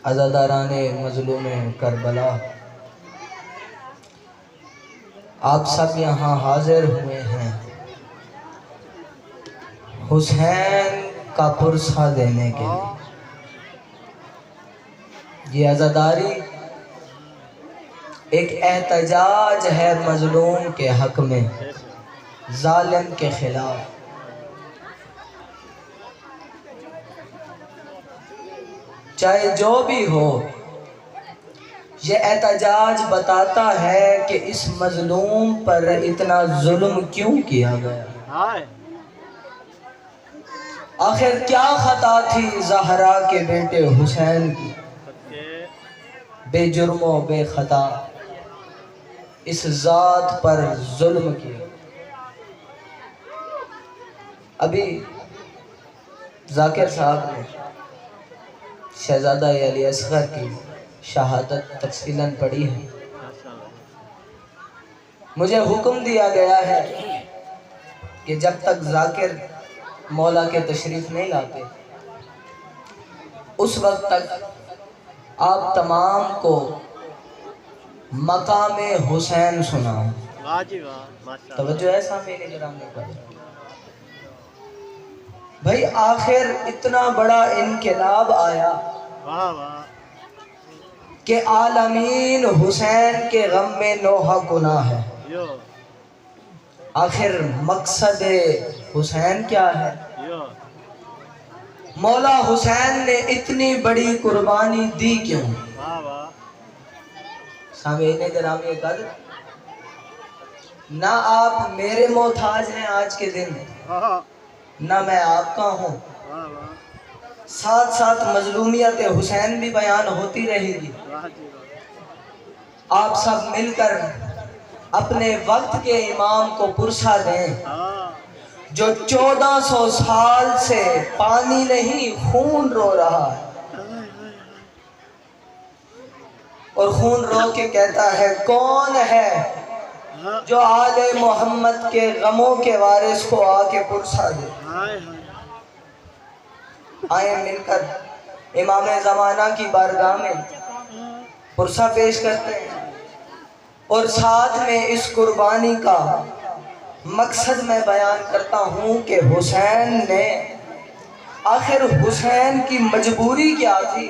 अज़ादाराने मज़लूम Karbala, आप सब यहाँ हाजिर हुए हैं हुसैन का पुरसा देने के लिए। ये अज़ादारी एक एहतजाज है मज़लूम के हक़ में, ज़ालिम के खिलाफ। चाहे जो भी हो, ये एहतजाज बताता है कि इस मज़लूम पर इतना जुल्म क्यों किया गया। आखिर क्या खता थी ज़हरा के बेटे हुसैन की, बेजुर्मो बेखता इस ज़ात पर जुल्म किया। अभी जाकिर साहब ने शहज़ादा अली असगर की शहादत तफसीलन पढ़ी है। मुझे हुक्म दिया गया है कि जब तक जाकिर मौला के तशरीफ़ नहीं लाते उस वक्त तक आप तमाम को मकामे हुसैन सुनाओ। तवज्जो है सामने गिराने पर। भाई आखिर इतना बड़ा इनकलाब आया कि आलमीन हुसैन के गम में नोहा गुनाह है। आखिर मकसद हुसैन क्या है? मौला हुसैन ने इतनी बड़ी कुर्बानी दी क्यों? सामने गिरामी कदर, ना आप मेरे मोहताज हैं आज के दिन, ना मैं आपका हूँ। साथ साथ मजलूमियत हुसैन भी बयान होती रहेगी। आप सब मिलकर अपने वक्त के इमाम को पुरसा दें जो 1400 साल से पानी नहीं खून रो रहा है, और खून रो के कहता है कौन है जो आले मोहम्मद के गमों के वारिस को आके पुरसा दे। आए मिलकर इमाम ज़माना की बारगाह में पुरसा पेश करते हैं, और साथ में इस कुर्बानी का मकसद मैं बयान करता हूँ कि हुसैन ने, आखिर हुसैन की मजबूरी क्या थी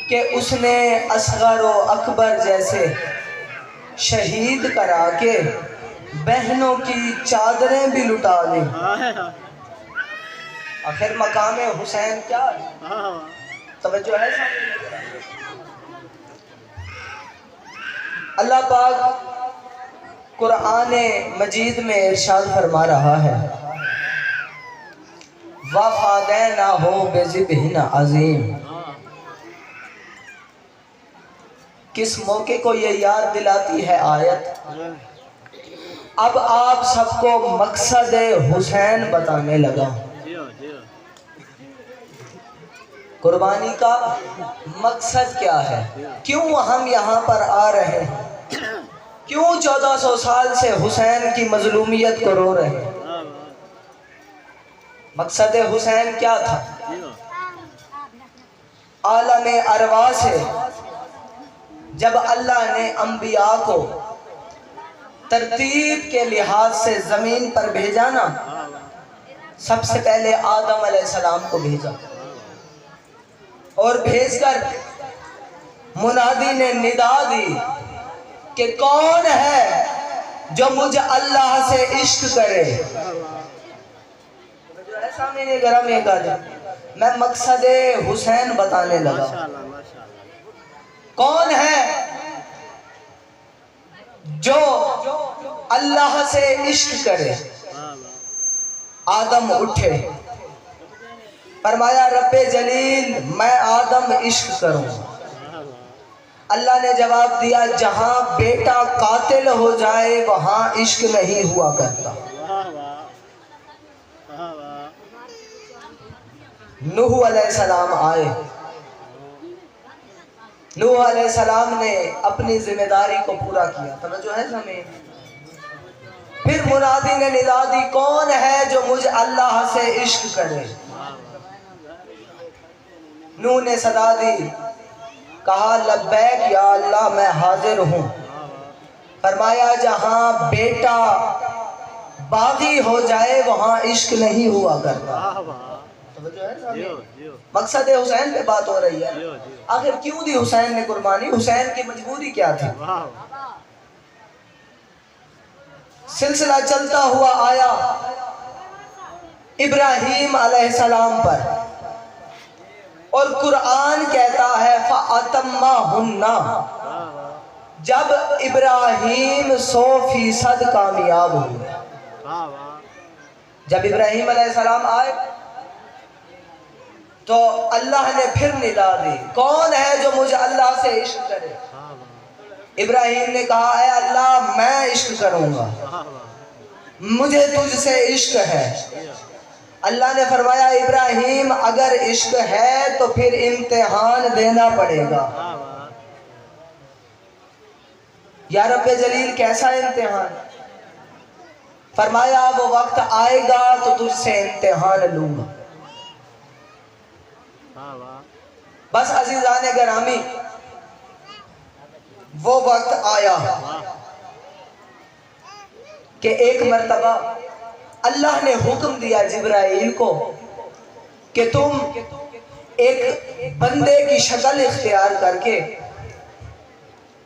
कि उसने असगर और अकबर जैसे शहीद करा के बहनों की चादरें भी लुटा ली। आखिर मकाम हुसैन क्या है? तवज्जो है सामने। अल्लाह पाक कुरान मजीद में इरशाद फरमा रहा है, वफ़ादैना हो बेज़िब्हिन अज़ीम। किस मौके को ये याद दिलाती है आयत? अब आप सबको मकसद हुसैन बताने लगा। कुर्बानी का मकसद क्या है? क्यों हम यहाँ पर आ रहे हैं? क्यों 1400 साल से हुसैन की मजलूमियत को रो रहे हैं? मकसद हुसैन क्या था? आलम अरवा से जब अल्लाह ने अंबिया को तरतीब के लिहाज से जमीन पर भेजा ना, सबसे पहले आदम अलैहिस्सलाम को भेजा, और भेजकर मुनादी ने निदा दी कि कौन है जो मुझे अल्लाह से इश्क करे। जो ऐसा मैंने गरम में कहा, मैं मकसद हुसैन बताने लगा। कौन है जो अल्लाह से इश्क करे? आदम उठे, फरमाया रब्बे जलील मैं आदम इश्क करूं। अल्लाह ने जवाब दिया, जहां बेटा कातिल हो जाए वहां इश्क नहीं हुआ करता। नूह अलैहिस्सलाम आए, नूह अलैहिस्सलाम ने अपनी जिम्मेदारी को पूरा किया। समझो है समय। फिर मुनादी ने निदा दी, कौन है जो मुझे अल्लाह से इश्क करे? नूह ने सदा दी, कहा लब्बैक या अल्लाह मैं हाजिर हूँ। फरमाया जहाँ बेटा बागी हो जाए वहाँ इश्क नहीं हुआ करता। तो जो है मकसद हुसैन पे बात हो रही है। आखिर क्यों दी हुसैन ने कुर्बानी, हुसैन की मजबूरी क्या थी। सिलसिला चलता हुआ आया इब्राहीम अलैहिस्सलाम पर, और कुरान कहता है फ़अतम्माहुन्ना, जब इब्राहीम 100% कामयाब हुए। जब इब्राहीम अलैहिस्सलाम आए तो अल्लाह ने फिर निदा दी, कौन है जो मुझे अल्लाह से इश्क करे। इब्राहीम ने कहा ऐ अल्लाह मैं इश्क करूंगा, मुझे तुझसे इश्क है। अल्लाह ने फरमाया इब्राहीम अगर इश्क है तो फिर इम्तिहान देना पड़ेगा। या रब्बे जलील कैसा इम्तिहान। फरमाया वो वक्त आएगा तो तुझसे इम्तिहान लूंगा। बस अजीजान गरामी वो वक्त आया कि एक मर्तबा अल्लाह ने हुक्म दिया जिब्राइल को कि तुम एक बंदे की शक्ल इख्तियार करके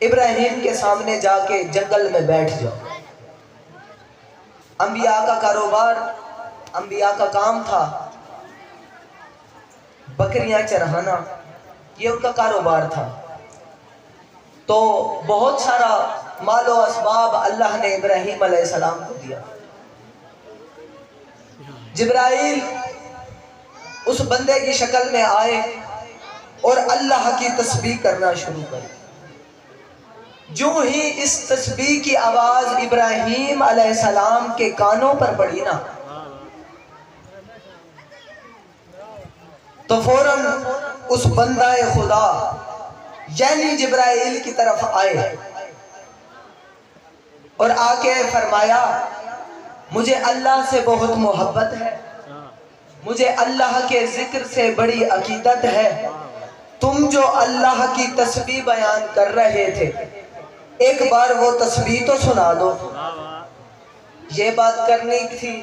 इब्राहीम के सामने जाके जंगल में बैठ जाओ। अंबिया का कारोबार, अंबिया का काम था बकरियां चराना, ये उनका कारोबार था। तो बहुत सारा मालो असबाब अल्लाह ने इब्राहीम अलैहिस्सलाम को दिया। जिब्राइल उस बंदे की शक्ल में आए और अल्लाह की तस्बीह करना शुरू कर। जो ही इस तस्बीह की आवाज इब्राहीम अलैहिस्सलाम के कानों पर पड़ी ना, तो फौरन उस बंदाए खुदा यानी जिब्राइल की तरफ आए और आके फरमाया मुझे अल्लाह से बहुत मोहब्बत है, मुझे अल्लाह के जिक्र से बड़ी अकीदत है। तुम जो अल्लाह की तस्बीह बयान कर रहे थे, एक बार वो तस्बीह तो सुना दो। ये बात करनी थी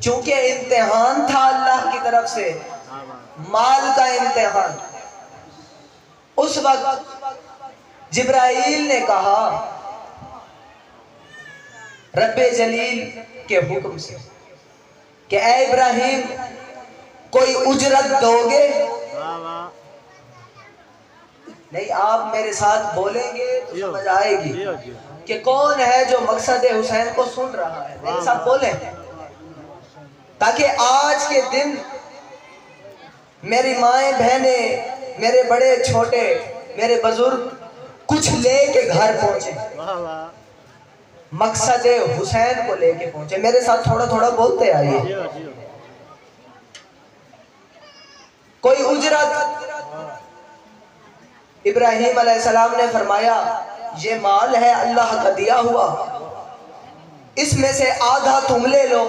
चूंकि इम्तिहान था अल्लाह की तरफ से, माल का इम्तिहान। उस वक्त जिब्राइल ने कहा रब्बे जलील के हुक्म से कि ऐ इब्राहीम कोई उजरत दोगे? नहीं, आप मेरे साथ बोलेंगे तो समझ आएगी कि कौन है जो मकसद हुसैन को सुन रहा है। मेरे साथ बोले ताकि आज के दिन मेरी माएं बहनें, मेरे बड़े छोटे, मेरे बुजुर्ग कुछ लेके घर पहुंचे, मकसद हुसैन को लेके पहुंचे। मेरे साथ थोड़ा थोड़ा बोलते आइए। कोई उजरत? इब्राहीम अलैहिस्सलाम ने फरमाया ये माल है अल्लाह का दिया हुआ, इसमें से आधा तुम ले लो,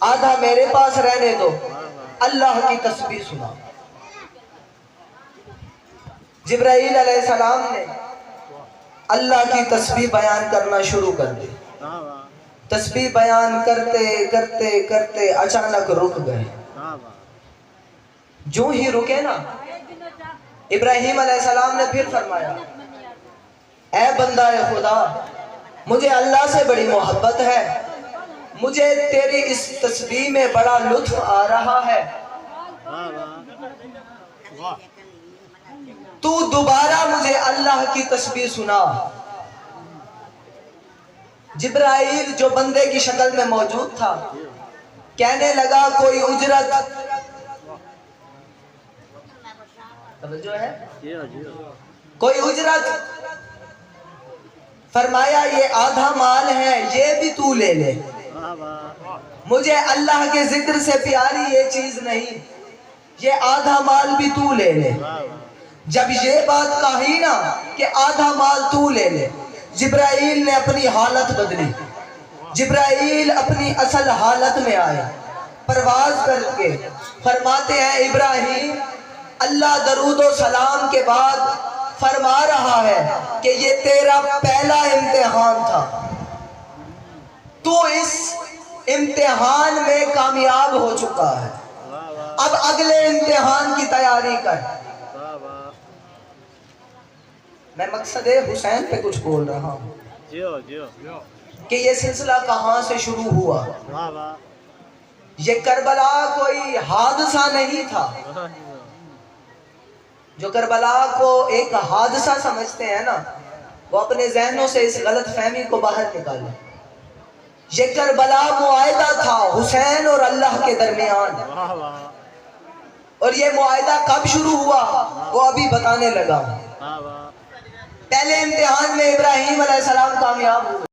आधा मेरे पास रहने दो, अल्लाह की तस्बीह सुना। जिब्राईल अलैहिस्सलाम ने अल्लाह की तस्बीह बयान करना शुरू कर दी। तस्बीह बयान करते करते करते अचानक रुक गए। जो ही रुके ना, इब्राहीम अलैहिस्सलाम ने फिर फरमाया ऐ बंदाए खुदा, मुझे अल्लाह से बड़ी मोहब्बत है, मुझे तेरी इस तस्बीह में बड़ा लुत्फ आ रहा है, तू दोबारा मुझे अल्लाह की तस्बीह सुना। जिब्राईल जो बंदे की शक्ल में मौजूद था कहने लगा कोई उजरत? जो है कोई उजरत? फरमाया ये आधा माल है, ये भी तू ले ले, मुझे अल्लाह के जिक्र से प्यारी ये चीज नहीं, ये आधा माल भी तू ले ले। जब ये बात कही ना कि आधा माल तू ले ले, जिब्राईल ने अपनी हालत बदली। जिब्राईल अपनी असल हालत में आए, परवाज करके फरमाते हैं इब्राहीम अल्लाह दरूद और सलाम के बाद फरमा रहा है कि ये तेरा पहला इम्तिहान था, तू इस इम्तिहान में कामयाब हो चुका है, अब अगले इम्तिहान की तैयारी कर। मैं मकसद हुसैन पे कुछ बोल रहा हूँ कि ये सिलसिला कहाँ से शुरू हुआ। ये करबला कोई हादसा नहीं था। जो करबला को एक हादसा समझते हैं ना, वो अपने जहनों से इस गलत फहमी को बाहर निकाले। ये करबला मुआहिदा था हुसैन और अल्लाह के दरमियान, और ये मुआहिदा कब शुरू हुआ वो अभी बताने लगा। पहले इम्तिहान में इब्राहीम अलैहिस्सलाम कामयाब हुए।